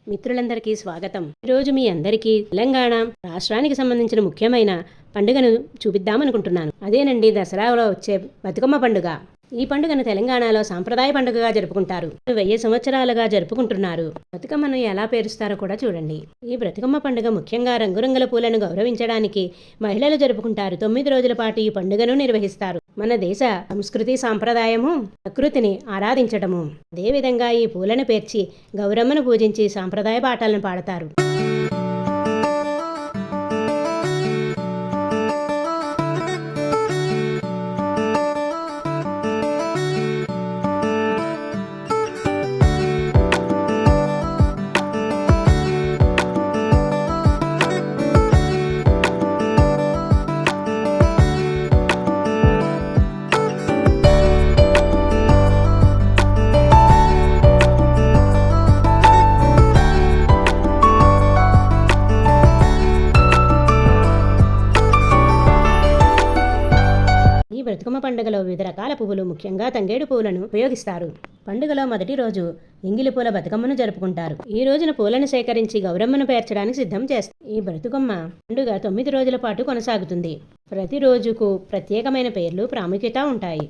మిత్రులందరికీ స్వాగతం. ఈరోజు మీ అందరికీ తెలంగాణ రాష్ట్రానికి సంబంధించిన ముఖ్యమైన పండుగను చూపిద్దామనుకుంటున్నాను. అదేనండి దసరాలో వచ్చే బతుకమ్మ పండుగ. ఈ పండుగను తెలంగాణలో సాంప్రదాయ పండుగగా జరుపుకుంటారు. 1000 సంవత్సరాలుగా జరుపుకుంటున్నారు. బతుకమ్మను ఎలా పేరుస్తారో కూడా చూడండి. ఈ బతుకమ్మ పండుగ ముఖ్యంగా రంగురంగుల పూలను గౌరవించడానికి మహిళలు జరుపుకుంటారు. 9 రోజుల పాటు ఈ పండుగను నిర్వహిస్తారు. మన దేశ సంస్కృతి సాంప్రదాయము ప్రకృతిని ఆరాధించటము. అదేవిధంగా ఈ పూలను పేర్చి గౌరమ్మను పూజించి సాంప్రదాయ పాటలను పాడతారు. బతుకమ్మ పండుగలో వివిధ రకాల పువ్వులు ముఖ్యంగా తంగేడు పువ్వులను ఉపయోగిస్తారు. పండుగలో మొదటి రోజు ఎంగిలి పూల బతుకమ్మను జరుపుకుంటారు. ఈ రోజున పూలను సేకరించి గౌరమ్మను పేర్చడానికి సిద్ధం చేస్తారు. ఈ బతుకమ్మ పండుగ 9 రోజుల పాటు కొనసాగుతుంది. ప్రతి రోజుకు ప్రత్యేకమైన పేర్లు ప్రాముఖ్యత ఉంటాయి.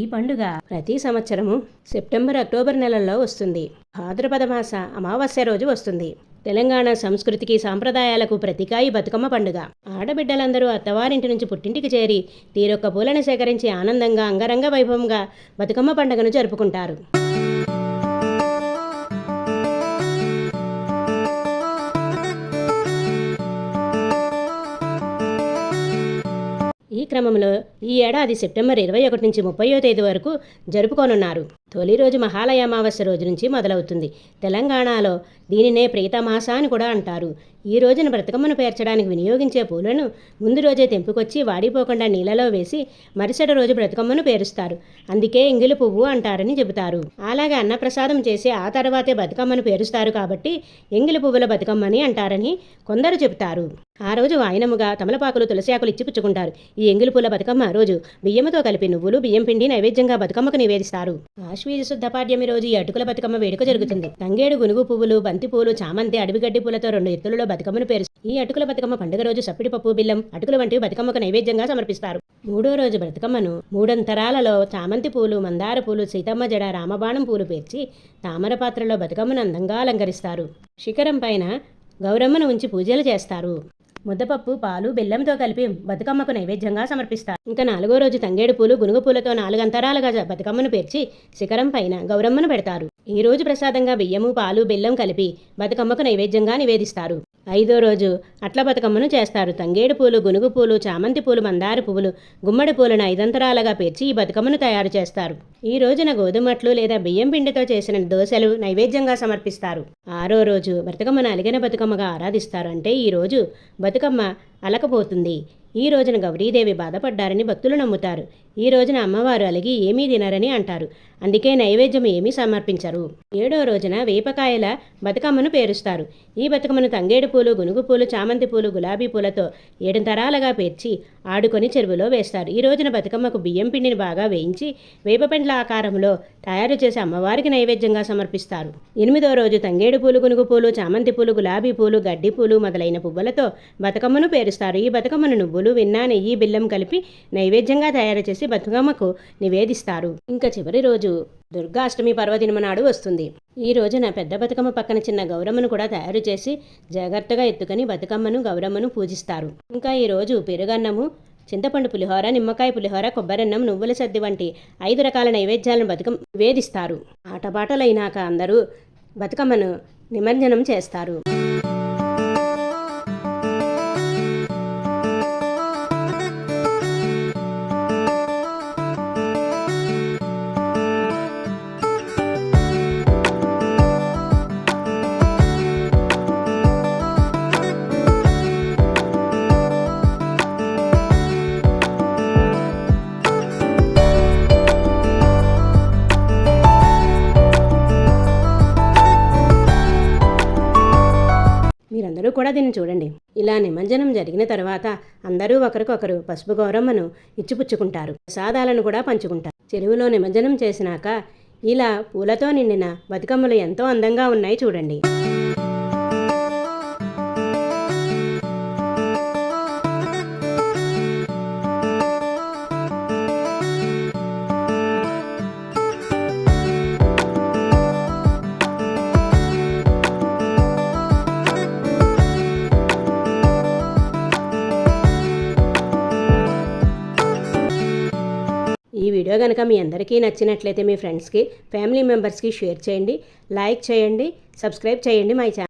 ఈ పండుగ ప్రతి సంవత్సరము సెప్టెంబర్ అక్టోబర్ నెలల్లో వస్తుంది. భాద్రపద మాస అమావాస్య రోజు వస్తుంది. తెలంగాణ సంస్కృతికి సాంప్రదాయాలకు ప్రతీక ఈ బతుకమ్మ పండుగ. ఆడబిడ్డలందరూ అత్తవారింటి నుంచి పుట్టింటికి చేరి తీరొక్క పూలను సేకరించి ఆనందంగా అంగరంగ వైభవంగా బతుకమ్మ పండుగను జరుపుకుంటారు. ఈ క్రమంలో ఈ ఏడాది సెప్టెంబర్ 21 నుంచి 30వ తేదీ వరకు జరుపుకోనున్నారు. తొలి రోజు మహాలయ అమావాస్య రోజు నుంచి మొదలవుతుంది. తెలంగాణలో దీనినే ప్రీతమాస అని కూడా అంటారు. ఈ రోజున బతుకమ్మను పేర్చడానికి వినియోగించే పూలను ముందు రోజే తెంపుకొచ్చి వాడిపోకుండా నీళ్ళలో వేసి మరుసటి రోజు బతుకమ్మను పేరుస్తారు. అందుకే ఎంగిలి పువ్వు అంటారని చెబుతారు. అలాగే అన్నప్రసాదం చేసి ఆ తర్వాతే బతుకమ్మను పేరుస్తారు కాబట్టి ఎంగిలి పువ్వుల బతుకమ్మని అంటారని కొందరు చెబుతారు. ఆ రోజు వాయనముగా తమలపాకులు తులసి ఆకులు ఇచ్చి పుచ్చుకుంటారు. ఈ ఎంగిలి పూల బతుకమ్మ రోజు బియ్యముతో కలిపి నువ్వులు బియ్యం పిండి నైవేద్యంగా బతుకమ్మకు నివేదిస్తారు. ఆశ్వీజ శుద్ధ పాడ్యమి రోజు ఈ అటుకుల బతుకమ్మ వేడుక జరుగుతుంది. తంగేడు గునుగు పువ్వులు, బంతి పూలు, చామంతి, అడవిగడ్డి పూలతో 2 ఎత్తులలో బతుకమ్మను పేరుస్తారు. ఈ అటుకుల బతుకమ్మ పండుగ రోజు సప్పిడిపప్పు, బెల్లం, అటుకులు వంటివి బతుకమ్మకు నైవేద్యంగా సమర్పిస్తారు. 3వ రోజు బతుకమ్మను 3 అంతరాలలో చామంతి పూలు, మందార పూలు, సీతమ్మ జడ, రామబాణం పూలు పేర్చి తామర పాత్రలో బతుకమ్మను అందంగా అలంకరిస్తారు. శిఖరం పైన గౌరమ్మను ఉంచి పూజలు చేస్తారు. ముద్దపప్పు, పాలు, బెల్లంతో కలిపి బతుకమ్మకు నైవేద్యంగా సమర్పిస్తారు. ఇంకా 4వ రోజు తంగేడు పూలు, గునుగు పూలతో 4 అంతరాలుగా బతుకమ్మను పేర్చి శిఖరం పైన గౌరమ్మను పెడతారు. ఈ రోజు ప్రసాదంగా బియ్యము, పాలు, బెల్లం కలిపి బతుకమ్మకు నైవేద్యంగా నివేదిస్తారు. 5వ రోజు అట్ల బతుకమ్మను చేస్తారు. తంగేడు పూలు, గునుగు పూలు, చామంతి పూలు, మందార పువ్వులు, గుమ్మడి పూలను 5 అంతరాలుగా పేర్చి ఈ బతుకమ్మను తయారు చేస్తారు. ఈ రోజున గోధుమట్లు లేదా బియ్యం పిండితో చేసిన దోశలు నైవేద్యంగా సమర్పిస్తారు. 6వ రోజు బతుకమ్మను అలిగిన బతుకమ్మగా ఆరాధిస్తారు. అంటే ఈ రోజు బతుకమ్మ అలకపోతుంది. ఈ రోజున గౌరీదేవి బాధపడ్డారని భక్తులు నమ్ముతారు. ఈ రోజున అమ్మవారు అలిగి ఏమీ తినరని అంటారు. అందుకే నైవేద్యం ఏమీ సమర్పించరు. 7వ రోజున వేపకాయల బతుకమ్మను పేరుస్తారు. ఈ బతుకమ్మను తంగేడు పూలు, గునుగు పూలు, చామంతి పూలు, గులాబీ పూలతో 7 తరాలుగా పేర్చి ఆడుకొని చెరువులో వేస్తారు. ఈ రోజున బతుకమ్మకు బియ్యం పిండిని బాగా వేయించి వేపపెండ్ల ఆకారంలో తయారు చేసి అమ్మవారికి నైవేద్యంగా సమర్పిస్తారు. 8వ రోజు తంగేడు పూలు, గునుగు పూలు, చామంతి పూలు, గులాబీ పూలు, గడ్డి పూలు మొదలైన పువ్వులతో బతుకమ్మను పేరుస్తారు. ఈ బతుకమ్మను నువ్వులు, వెన్న, నెయ్యి, బెల్లం కలిపి నైవేద్యంగా తయారు చేసి బతుకమ్మకు నివేదిస్తారు. ఇంకా చివరి రోజు దుర్గాష్టమి పర్వదినమ నాడు వస్తుంది. ఈ రోజున పెద్ద బతుకమ్మ పక్కన చిన్న గౌరమ్మను కూడా తయారు చేసి జాగ్రత్తగా ఎత్తుకొని బతుకమ్మను, గౌరమ్మను పూజిస్తారు. ఇంకా ఈ రోజు పెరుగన్నము, చింతపండు పులిహోర, నిమ్మకాయ పులిహోర, కొబ్బరన్నం, నువ్వుల సద్ది వంటి 5 రకాల నైవేద్యాలను బతుకమ్మ నివేదిస్తారు. ఆటపాటలైనాక అందరూ బతుకమ్మను నిమజ్జనం చేస్తారు. మీరందరూ కూడా దీన్ని చూడండి. ఇలా నిమజ్జనం జరిగిన తర్వాత అందరూ ఒకరికొకరు పసుపు గౌరమ్మను ఇచ్చిపుచ్చుకుంటారు. ప్రసాదాలను కూడా పంచుకుంటారు. చెరువులో నిమజ్జనం చేసినాక ఇలా పూలతో నిండిన బతుకమ్మలు ఎంతో అందంగా ఉన్నాయి చూడండి. ఈ వీడియో కనుక మీ అందరికీ నచ్చినట్లయితే మీ ఫ్రెండ్స్కి ఫ్యామిలీ మెంబర్స్కి షేర్ చేయండి, లైక్ చేయండి, సబ్స్క్రైబ్ చేయండి మై ఛానల్.